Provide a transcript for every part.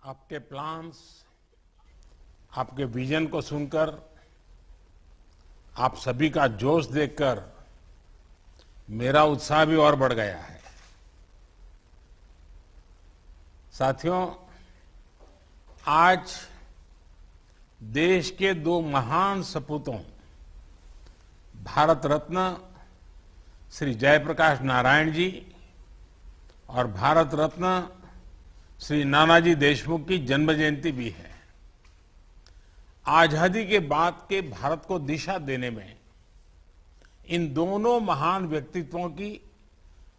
आपके प्लान्स, आपके विजन को सुनकर, आप सभी का जोश देखकर मेरा उत्साह भी और बढ़ गया है। साथियों, आज देश के दो महान सपूतों भारत रत्न श्री जयप्रकाश नारायण जी और भारत रत्न श्री नानाजी देशमुख की जन्म जयंती भी है। आजादी के बाद के भारत को दिशा देने में इन दोनों महान व्यक्तित्वों की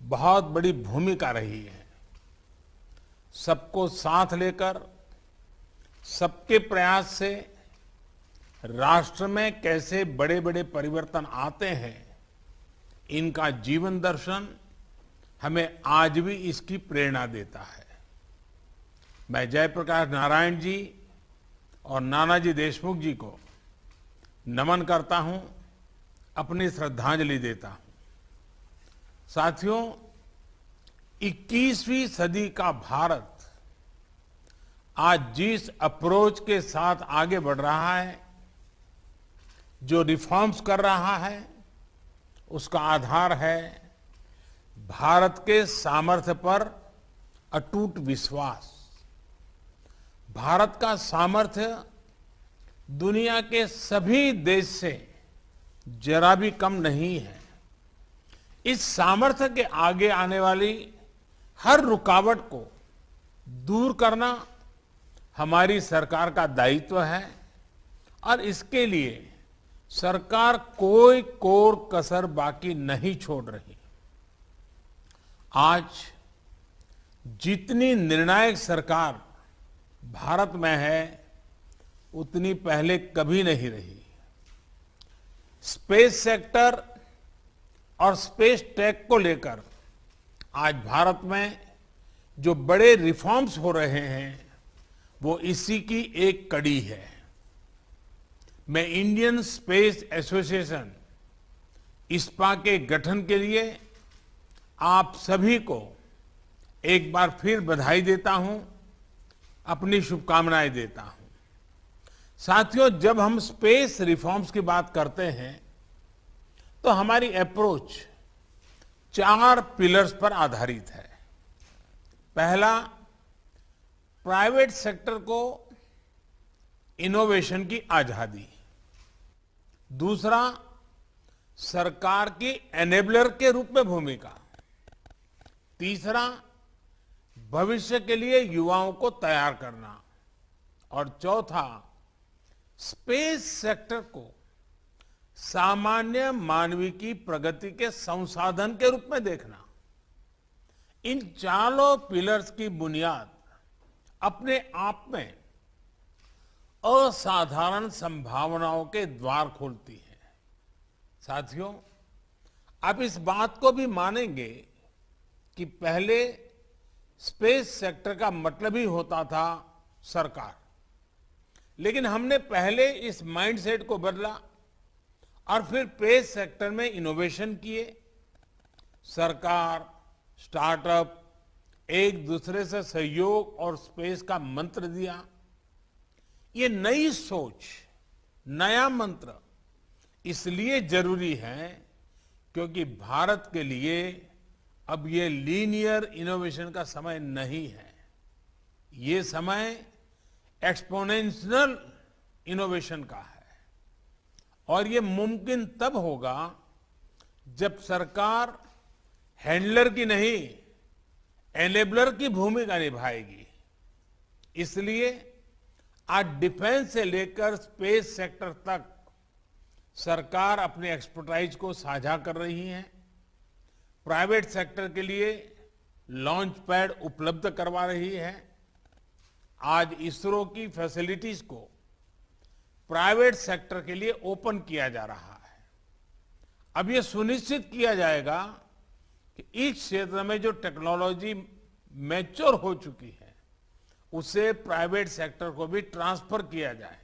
बहुत बड़ी भूमिका रही है। सबको साथ लेकर, सबके प्रयास से राष्ट्र में कैसे बड़े बड़े परिवर्तन आते हैं, इनका जीवन दर्शन हमें आज भी इसकी प्रेरणा देता है। मैं जयप्रकाश नारायण जी और नानाजी देशमुख जी को नमन करता हूं, अपनी श्रद्धांजलि देता हूं। साथियों, 21वीं सदी का भारत आज जिस अप्रोच के साथ आगे बढ़ रहा है, जो रिफॉर्म्स कर रहा है, उसका आधार है भारत के सामर्थ्य पर अटूट विश्वास। भारत का सामर्थ्य दुनिया के सभी देश से जरा भी कम नहीं है। इस सामर्थ्य के आगे आने वाली हर रुकावट को दूर करना हमारी सरकार का दायित्व है और इसके लिए सरकार कोई कोर कसर बाकी नहीं छोड़ रही। आज जितनी निर्णायक सरकार भारत में है, उतनी पहले कभी नहीं रही। स्पेस सेक्टर और स्पेस टेक को लेकर आज भारत में जो बड़े रिफॉर्म्स हो रहे हैं, वो इसी की एक कड़ी है। मैं इंडियन स्पेस एसोसिएशन इस्पा के गठन के लिए आप सभी को एक बार फिर बधाई देता हूं, अपनी शुभकामनाएं देता हूं। साथियों, जब हम स्पेस रिफॉर्म्स की बात करते हैं तो हमारी अप्रोच 4 पिलर्स पर आधारित है। पहला, प्राइवेट सेक्टर को इनोवेशन की आजादी। दूसरा, सरकार की एनेबलर के रूप में भूमिका। तीसरा, भविष्य के लिए युवाओं को तैयार करना। और चौथा, स्पेस सेक्टर को सामान्य मानवीय की प्रगति के संसाधन के रूप में देखना। इन चारों पिलर्स की बुनियाद अपने आप में असाधारण संभावनाओं के द्वार खोलती है। साथियों, आप इस बात को भी मानेंगे कि पहले स्पेस सेक्टर का मतलब ही होता था सरकार, लेकिन हमने पहले इस माइंडसेट को बदला और फिर स्पेस सेक्टर में इनोवेशन किए। सरकार, स्टार्टअप एक दूसरे से सहयोग और स्पेस का मंत्र दिया। ये नई सोच, नया मंत्र इसलिए जरूरी है क्योंकि भारत के लिए अब ये लीनियर इनोवेशन का समय नहीं है। ये समय एक्सपोनेंशियल इनोवेशन का है और ये मुमकिन तब होगा जब सरकार हैंडलर की नहीं, एनेबलर की भूमिका निभाएगी। इसलिए आज डिफेंस से लेकर स्पेस सेक्टर तक सरकार अपने एक्सपर्टाइज को साझा कर रही है। प्राइवेट सेक्टर के लिए लॉन्च पैड उपलब्ध करवा रही है। आज इसरो की फैसिलिटीज को प्राइवेट सेक्टर के लिए ओपन किया जा रहा है। अब ये सुनिश्चित किया जाएगा कि इस क्षेत्र में जो टेक्नोलॉजी मैच्योर हो चुकी है, उसे प्राइवेट सेक्टर को भी ट्रांसफर किया जाए।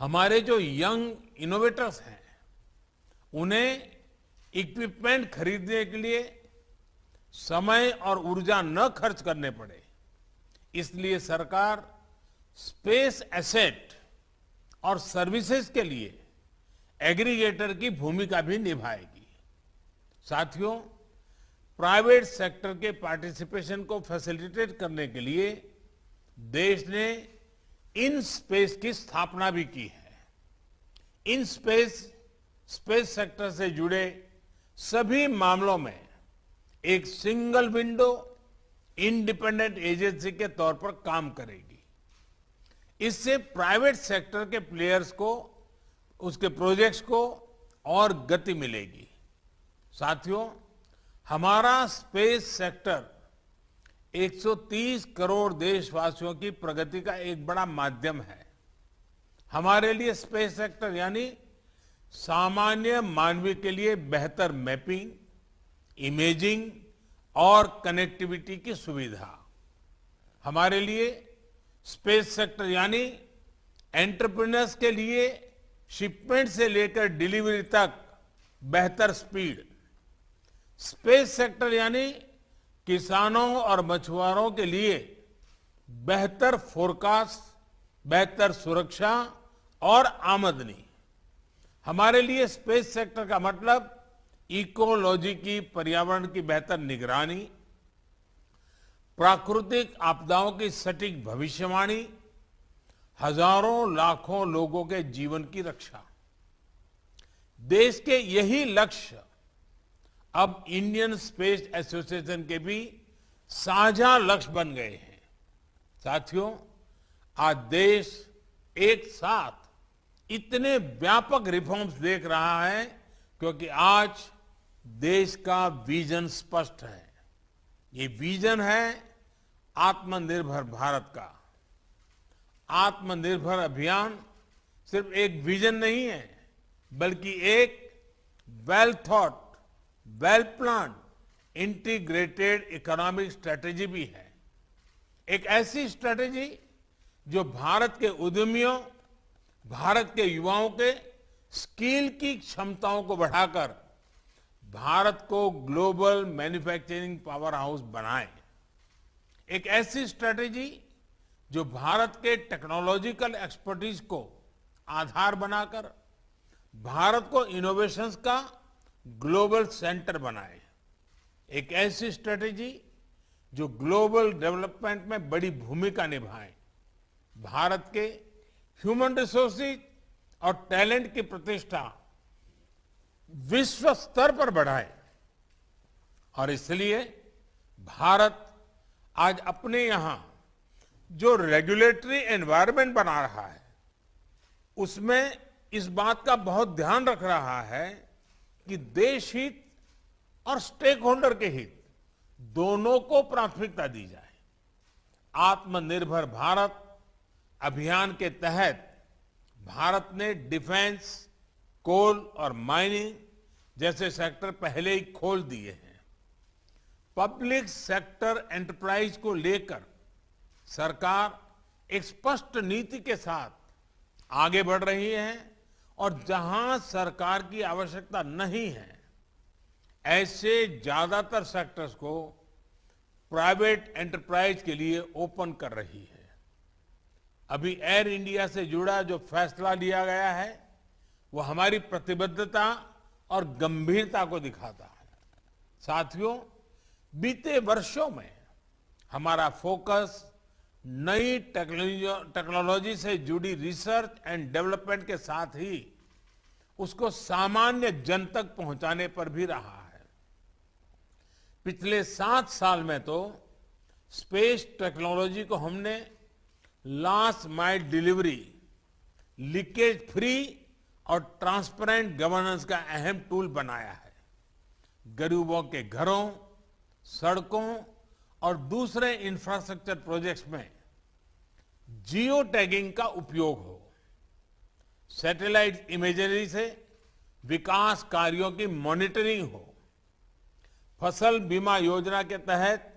हमारे जो यंग इनोवेटर्स हैं, उन्हें इक्विपमेंट खरीदने के लिए समय और ऊर्जा न खर्च करने पड़े, इसलिए सरकार स्पेस एसेट और सर्विसेज के लिए एग्रीगेटर की भूमिका भी निभाएगी। साथियों, प्राइवेट सेक्टर के पार्टिसिपेशन को फैसिलिटेट करने के लिए देश ने इन स्पेस की स्थापना भी की है। इन स्पेस सेक्टर से जुड़े सभी मामलों में एक सिंगल विंडो इंडिपेंडेंट एजेंसी के तौर पर काम करेगी। इससे प्राइवेट सेक्टर के प्लेयर्स को, उसके प्रोजेक्ट्स को और गति मिलेगी। साथियों, हमारा स्पेस सेक्टर 130 करोड़ देशवासियों की प्रगति का एक बड़ा माध्यम है। हमारे लिए स्पेस सेक्टर यानी सामान्य मानवीय के लिए बेहतर मैपिंग, इमेजिंग और कनेक्टिविटी की सुविधा। हमारे लिए स्पेस सेक्टर यानी एंटरप्रेन्योर्स के लिए शिपमेंट से लेकर डिलीवरी तक बेहतर स्पीड। स्पेस सेक्टर यानी किसानों और मछुआरों के लिए बेहतर फोरकास्ट, बेहतर सुरक्षा और आमदनी। हमारे लिए स्पेस सेक्टर का मतलब इकोलॉजी की, पर्यावरण की बेहतर निगरानी, प्राकृतिक आपदाओं की सटीक भविष्यवाणी, हजारों लाखों लोगों के जीवन की रक्षा। देश के यही लक्ष्य अब इंडियन स्पेस एसोसिएशन के भी साझा लक्ष्य बन गए हैं। साथियों, आज देश एक साथ इतने व्यापक रिफॉर्म्स देख रहा है क्योंकि आज देश का विजन स्पष्ट है। ये विजन है आत्मनिर्भर भारत का। आत्मनिर्भर अभियान सिर्फ एक विजन नहीं है, बल्कि एक well thought, well plan, integrated economic strategy भी है। एक ऐसी स्ट्रेटेजी जो भारत के उद्यमियों, भारत के युवाओं के स्किल की क्षमताओं को बढ़ाकर भारत को ग्लोबल मैन्युफैक्चरिंग पावर हाउस बनाए। एक ऐसी स्ट्रेटेजी जो भारत के टेक्नोलॉजिकल एक्सपर्टीज को आधार बनाकर भारत को इनोवेशंस का ग्लोबल सेंटर बनाए। एक ऐसी स्ट्रेटेजी जो ग्लोबल डेवलपमेंट में बड़ी भूमिका निभाए, भारत के ह्यूमन रिसोर्सेज और टैलेंट की प्रतिष्ठा विश्व स्तर पर बढ़ाए। और इसलिए भारत आज अपने यहां जो रेगुलेटरी एनवायरनमेंट बना रहा है, उसमें इस बात का बहुत ध्यान रख रहा है कि देश हित और स्टेक होल्डर के हित दोनों को प्राथमिकता दी जाए। आत्मनिर्भर भारत अभियान के तहत भारत ने डिफेंस, कोल और माइनिंग जैसे सेक्टर पहले ही खोल दिए हैं। पब्लिक सेक्टर एंटरप्राइज को लेकर सरकार एक स्पष्ट नीति के साथ आगे बढ़ रही है और जहां सरकार की आवश्यकता नहीं है, ऐसे ज्यादातर सेक्टर्स को प्राइवेट एंटरप्राइज के लिए ओपन कर रही है। अभी एयर इंडिया से जुड़ा जो फैसला लिया गया है, वो हमारी प्रतिबद्धता और गंभीरता को दिखाता है। साथियों, बीते वर्षों में हमारा फोकस नई टेक्नोलॉजी से जुड़ी रिसर्च एंड डेवलपमेंट के साथ ही उसको सामान्य जन तक पहुंचाने पर भी रहा है। पिछले 7 साल में तो स्पेस टेक्नोलॉजी को हमने last mile delivery, leakage free और ट्रांसपेरेंट गवर्नेंस का अहम टूल बनाया है। गरीबों के घरों, सड़कों और दूसरे इंफ्रास्ट्रक्चर प्रोजेक्ट्स में जियो टैगिंग का उपयोग हो, सैटेलाइट इमेजरी से विकास कार्यों की मॉनिटरिंग हो, फसल बीमा योजना के तहत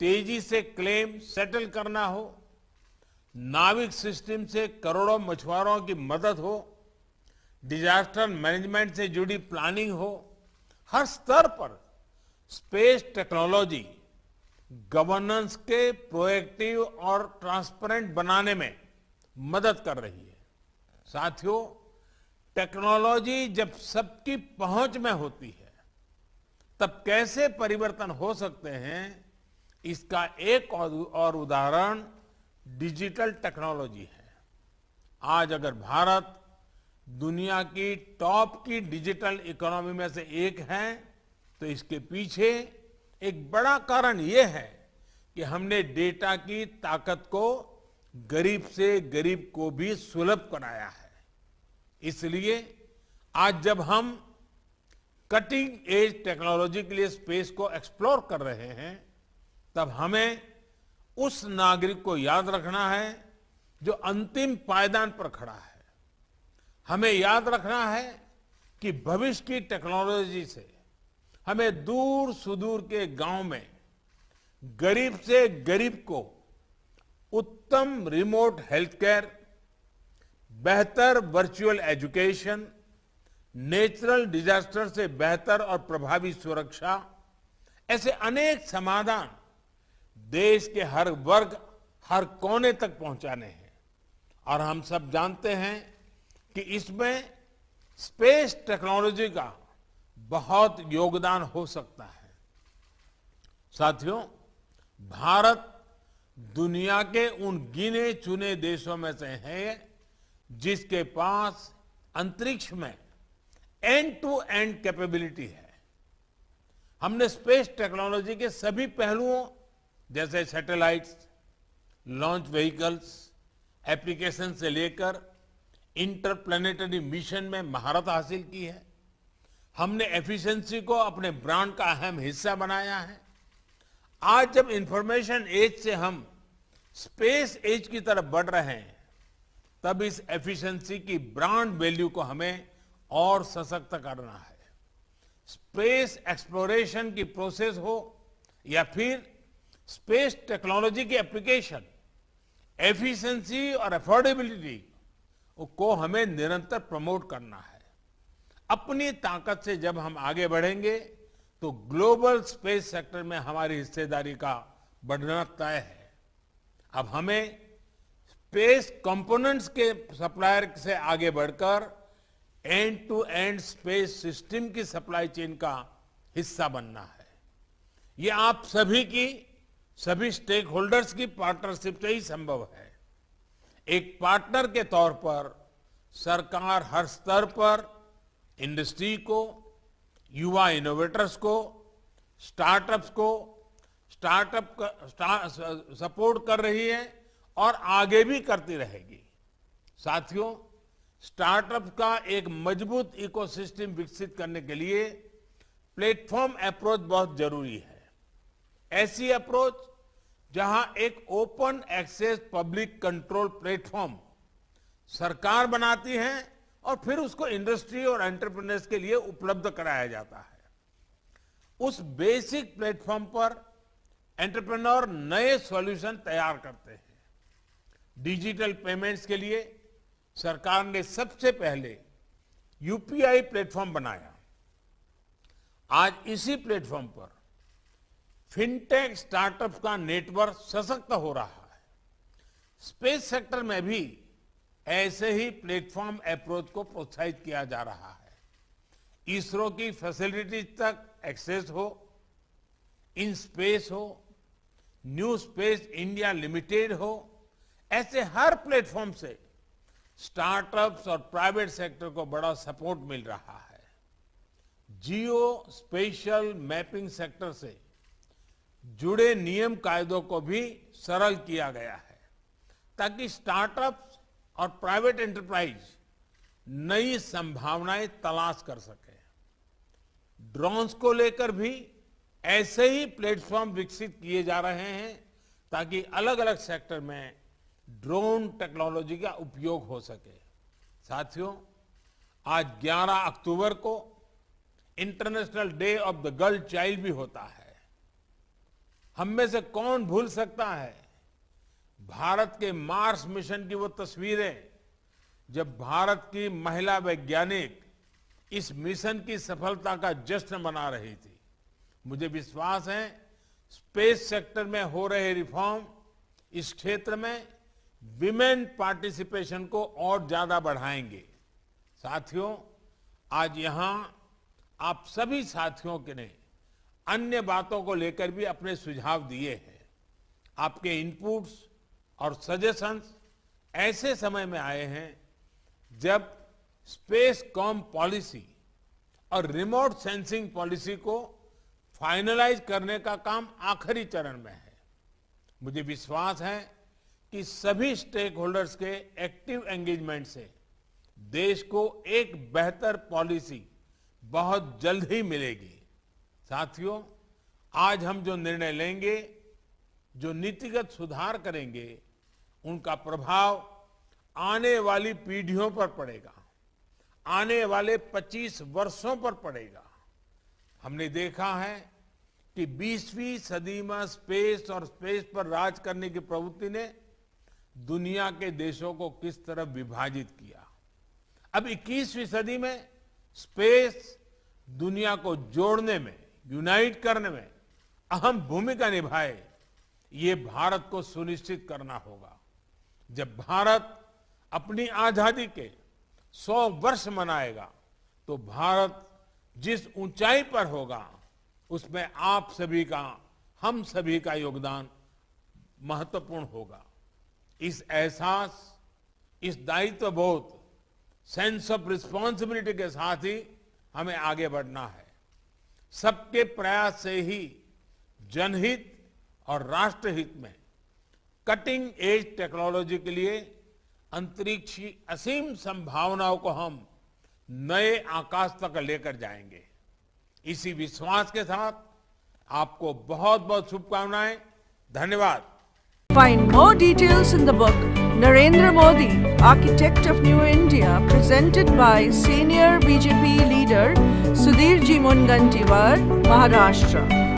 तेजी से क्लेम सेटल करना हो, नाविक सिस्टम से करोड़ों मछुआरों की मदद हो, डिजास्टर मैनेजमेंट से जुड़ी प्लानिंग हो हर स्तर पर स्पेस टेक्नोलॉजी गवर्नेंस के प्रोएक्टिव और ट्रांसपेरेंट बनाने में मदद कर रही है। साथियों, टेक्नोलॉजी जब सबकी पहुंच में होती है तब कैसे परिवर्तन हो सकते हैं, इसका एक और उदाहरण डिजिटल टेक्नोलॉजी है। आज अगर भारत दुनिया की टॉप की डिजिटल इकोनॉमी में से एक है तो इसके पीछे एक बड़ा कारण यह है कि हमने डेटा की ताकत को गरीब से गरीब को भी सुलभ बनाया है। इसलिए आज जब हम कटिंग एज टेक्नोलॉजी के लिए स्पेस को एक्सप्लोर कर रहे हैं तब हमें उस नागरिक को याद रखना है जो अंतिम पायदान पर खड़ा है। हमें याद रखना है कि भविष्य की टेक्नोलॉजी से हमें दूर सुदूर के गांव में गरीब से गरीब को उत्तम रिमोट हेल्थ केयर, बेहतर वर्चुअल एजुकेशन, नेचुरल डिजास्टर से बेहतर और प्रभावी सुरक्षा, ऐसे अनेक समाधान देश के हर वर्ग, हर कोने तक पहुंचाने हैं। और हम सब जानते हैं कि इसमें स्पेस टेक्नोलॉजी का बहुत योगदान हो सकता है। साथियों, भारत दुनिया के उन गिने चुने देशों में से है जिसके पास अंतरिक्ष में एंड टू एंड कैपेबिलिटी है। हमने स्पेस टेक्नोलॉजी के सभी पहलुओं जैसे सैटेलाइट्स, लॉन्च व्हीकल्स, एप्लीकेशन से लेकर इंटरप्लैनेटरी मिशन में महारत हासिल की है। हमने एफिशिएंसी को अपने ब्रांड का अहम हिस्सा बनाया है। आज जब इंफॉर्मेशन एज से हम स्पेस एज की तरफ बढ़ रहे हैं तब इस एफिशिएंसी की ब्रांड वैल्यू को हमें और सशक्त करना है। स्पेस एक्सप्लोरेशन की प्रोसेस हो या फिर स्पेस टेक्नोलॉजी की एप्लीकेशन, एफिशिएंसी और अफोर्डेबिलिटी को हमें निरंतर प्रमोट करना है। अपनी ताकत से जब हम आगे बढ़ेंगे तो ग्लोबल स्पेस सेक्टर में हमारी हिस्सेदारी का बढ़ना तय है। अब हमें स्पेस कंपोनेंट्स के सप्लायर से आगे बढ़कर end to end space system की सप्लाई चेन का हिस्सा बनना है। ये आप सभी की, सभी स्टेक होल्डर्स की पार्टनरशिप से ही संभव है। एक पार्टनर के तौर पर सरकार हर स्तर पर इंडस्ट्री को, युवा इनोवेटर्स को, स्टार्टअप्स को सपोर्ट कर रही है और आगे भी करती रहेगी। साथियों, स्टार्टअप का एक मजबूत इकोसिस्टम विकसित करने के लिए प्लेटफॉर्म अप्रोच बहुत जरूरी है। ऐसी अप्रोच जहां एक open access public control platform सरकार बनाती है और फिर उसको इंडस्ट्री और एंटरप्रेन्योर्स के लिए उपलब्ध कराया जाता है। उस बेसिक प्लेटफॉर्म पर एंटरप्रेन्योर नए सॉल्यूशन तैयार करते हैं। डिजिटल पेमेंट्स के लिए सरकार ने सबसे पहले यूपीआई प्लेटफॉर्म बनाया। आज इसी प्लेटफॉर्म पर फिनटेक स्टार्टअप का नेटवर्क सशक्त हो रहा है। स्पेस सेक्टर में भी ऐसे ही प्लेटफॉर्म अप्रोच को प्रोत्साहित किया जा रहा है। इसरो की फैसिलिटीज तक एक्सेस हो, इन स्पेस हो, न्यू स्पेस इंडिया लिमिटेड हो, ऐसे हर प्लेटफॉर्म से स्टार्टअप्स और प्राइवेट सेक्टर को बड़ा सपोर्ट मिल रहा है। जियो स्पेशल मैपिंग सेक्टर से जुड़े नियम कायदों को भी सरल किया गया है ताकि स्टार्टअप्स और प्राइवेट एंटरप्राइज नई संभावनाएं तलाश कर सके। ड्रोन्स को लेकर भी ऐसे ही प्लेटफॉर्म विकसित किए जा रहे हैं ताकि अलग अलग सेक्टर में ड्रोन टेक्नोलॉजी का उपयोग हो सके। साथियों, आज 11 अक्टूबर को international day of the girl child भी होता है। हम में से कौन भूल सकता है भारत के मार्स मिशन की वो तस्वीरें जब भारत की महिला वैज्ञानिक इस मिशन की सफलता का जश्न मना रही थी। मुझे विश्वास है स्पेस सेक्टर में हो रहे रिफॉर्म इस क्षेत्र में विमेन पार्टिसिपेशन को और ज्यादा बढ़ाएंगे। साथियों, आज यहां आप सभी साथियों के ने अन्य बातों को लेकर भी अपने सुझाव दिए हैं। आपके इनपुट्स और सजेशंस ऐसे समय में आए हैं जब स्पेस कॉम पॉलिसी और रिमोट सेंसिंग पॉलिसी को फाइनलाइज करने का काम आखिरी चरण में है। मुझे विश्वास है कि सभी स्टेक होल्डर्स के एक्टिव एंगेजमेंट से देश को एक बेहतर पॉलिसी बहुत जल्द ही मिलेगी। साथियों, आज हम जो निर्णय लेंगे, जो नीतिगत सुधार करेंगे, उनका प्रभाव आने वाली पीढ़ियों पर पड़ेगा, आने वाले 25 वर्षों पर पड़ेगा। हमने देखा है कि 20वीं सदी में स्पेस और स्पेस पर राज करने की प्रवृत्ति ने दुनिया के देशों को किस तरह विभाजित किया। अब 21वीं सदी में स्पेस दुनिया को जोड़ने में, यूनाइट करने में अहम भूमिका निभाए, ये भारत को सुनिश्चित करना होगा। जब भारत अपनी आजादी के 100 वर्ष मनाएगा तो भारत जिस ऊंचाई पर होगा उसमें आप सभी का, हम सभी का योगदान महत्वपूर्ण होगा। इस एहसास, इस दायित्व बोध, सेंस ऑफ रिस्पॉन्सिबिलिटी के साथ ही हमें आगे बढ़ना है। सबके प्रयास से ही जनहित और राष्ट्रहित में कटिंग एज टेक्नोलॉजी के लिए अंतरिक्ष की असीम संभावनाओं को हम नए आकाश तक लेकर जाएंगे। इसी विश्वास के साथ आपको बहुत बहुत शुभकामनाएं। धन्यवाद। Find more details in the book Narendra Modi, Architect of New India, presented by senior BJP leader Sudhir Ji Mungantiwar, Maharashtra.